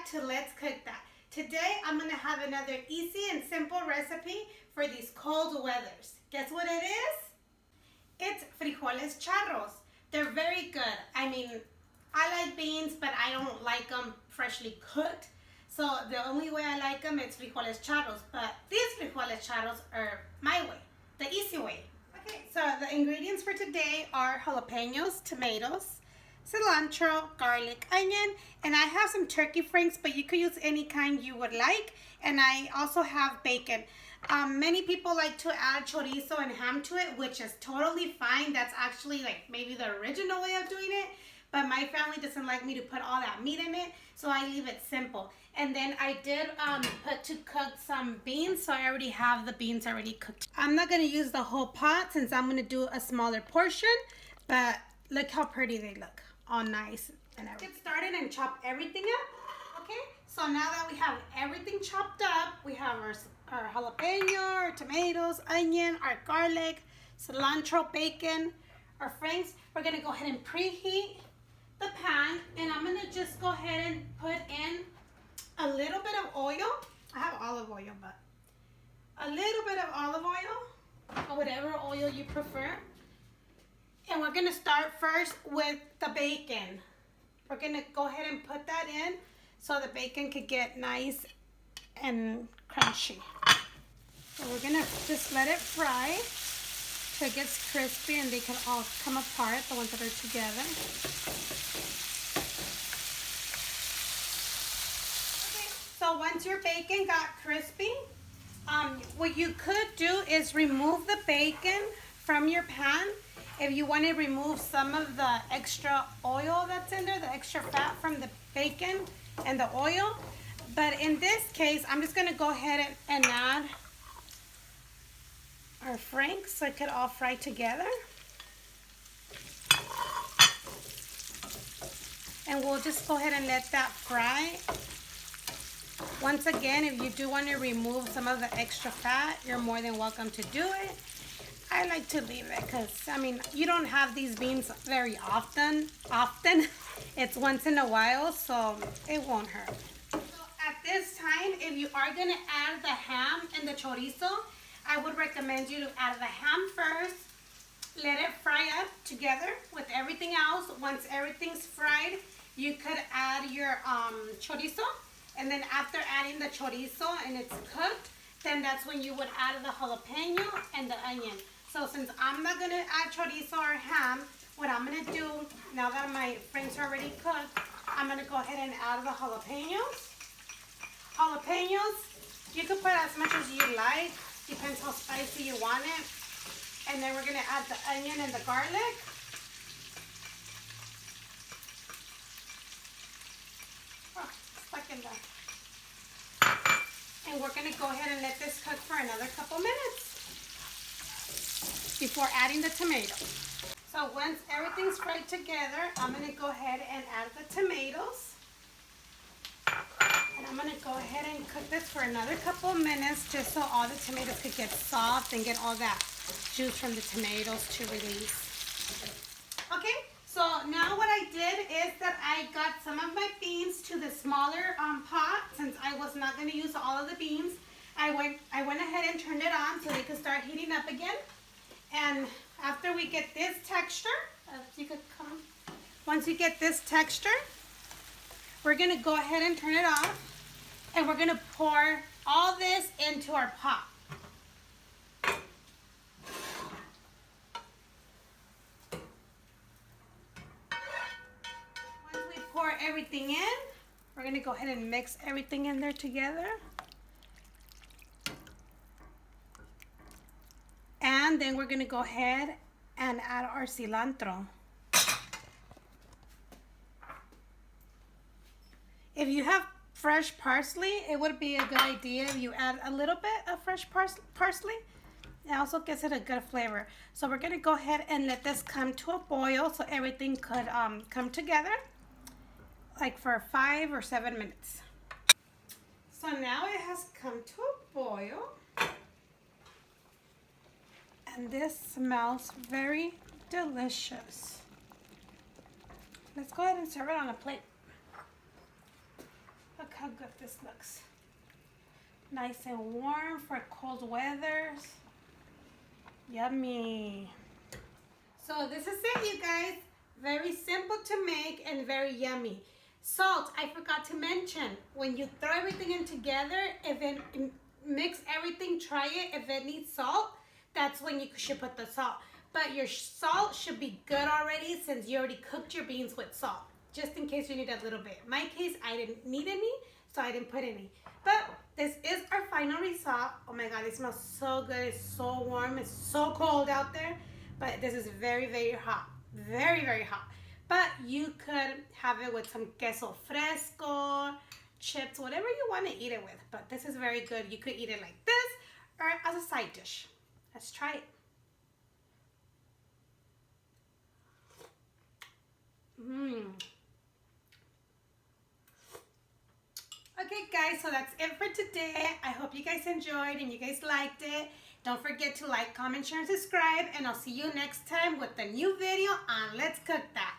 back to Let's Cook That. Today I'm going to have another easy and simple recipe for these cold weathers. Guess what it is? It's frijoles charros. They're very good. I mean, I like beans, but I don't like them freshly cooked. So the only way I like them is frijoles charros. But these frijoles charros are my way, the easy way. Okay, so the ingredients for today are jalapenos, tomatoes, cilantro, garlic, onion, and I have some turkey franks, but you could use any kind you would like. And I also have bacon. Many people like to add chorizo and ham to it, which is totally fine. That's actually like maybe the original way of doing it, but my family doesn't like me to put all that meat in it, so I leave it simple. And then I did put to cook some beans, so I already have the beans already cooked. I'm not going to use the whole pot since I'm going to do a smaller portion, but look how pretty they look. All nice and everything. Get started and chop everything up. Okay, so now that we have everything chopped up, we have our jalapeno, our tomatoes, onion, our garlic, cilantro, bacon, our franks. We're gonna go ahead and preheat the pan, and I'm gonna just go ahead and put in a little bit of oil. I have olive oil, but a little bit of olive oil, or whatever oil you prefer. And we're gonna start first with the bacon. We're gonna go ahead and put that in so the bacon could get nice and crunchy. So we're gonna just let it fry so it gets crispy and they can all come apart, the ones that are together. Okay, so once your bacon got crispy, what you could do is remove the bacon from your pan. If you want to remove some of the extra oil that's in there, the extra fat from the bacon and the oil. But in this case, I'm just going to go ahead and add our franks so it could all fry together. And we'll just go ahead and let that fry. Once again, if you do want to remove some of the extra fat, you're more than welcome to do it. I like to leave it because, I mean, you don't have these beans very often. It's once in a while, so it won't hurt. So at this time, if you are going to add the ham and the chorizo, I would recommend you to add the ham first. Let it fry up together with everything else. Once everything's fried, you could add your chorizo. And then after adding the chorizo and it's cooked, then that's when you would add the jalapeno and the onion. So since I'm not going to add chorizo or ham, what I'm going to do, now that my franks are already cooked, I'm going to go ahead and add the jalapenos. Jalapenos, you can put as much as you like. Depends how spicy you want it. And then we're going to add the onion and the garlic. Oh, stuck in there. And we're going to go ahead and let this cook for another couple minutes before adding the tomatoes. So once everything's fried together, I'm going to go ahead and add the tomatoes. And I'm going to go ahead and cook this for another couple of minutes just so all the tomatoes could get soft and get all that juice from the tomatoes to release. Okay, so now what I did is that I got some of my beans to the smaller pot. Since I was not going to use all of the beans, I went ahead and turned it on so they could start heating up again. And after we get this texture, once you get this texture, we're going to go ahead and turn it off. And we're going to pour all this into our pot. Once we pour everything in, we're going to go ahead and mix everything in there together. And then we're going to go ahead and add our cilantro. If you have fresh parsley, it would be a good idea if you add a little bit of fresh parsley. It also gives it a good flavor. So we're going to go ahead and let this come to a boil so everything could come together like for 5 or 7 minutes. So now it has come to a boil. And this smells very delicious. Let's go ahead and serve it on a plate. Look how good this looks. Nice and warm for cold weathers. Yummy. So this is it, you guys. Very simple to make and very yummy. Salt, I forgot to mention. When you throw everything in together, if it mix everything, try it. If it needs salt, that's when you should put the salt. But your salt should be good already since you already cooked your beans with salt. Just in case you need a little bit. In my case, I didn't need any, so I didn't put any. But this is our final result. Oh my God, it smells so good. It's so warm. It's so cold out there. But this is very, very hot. Very, very hot. But you could have it with some queso fresco, chips, whatever you want to eat it with. But this is very good. You could eat it like this or as a side dish. Let's try it. Okay guys, so that's it for today. I hope you guys enjoyed and you guys liked it. Don't forget to like, comment, share, and subscribe. And I'll see you next time with a new video on Let's Cook That.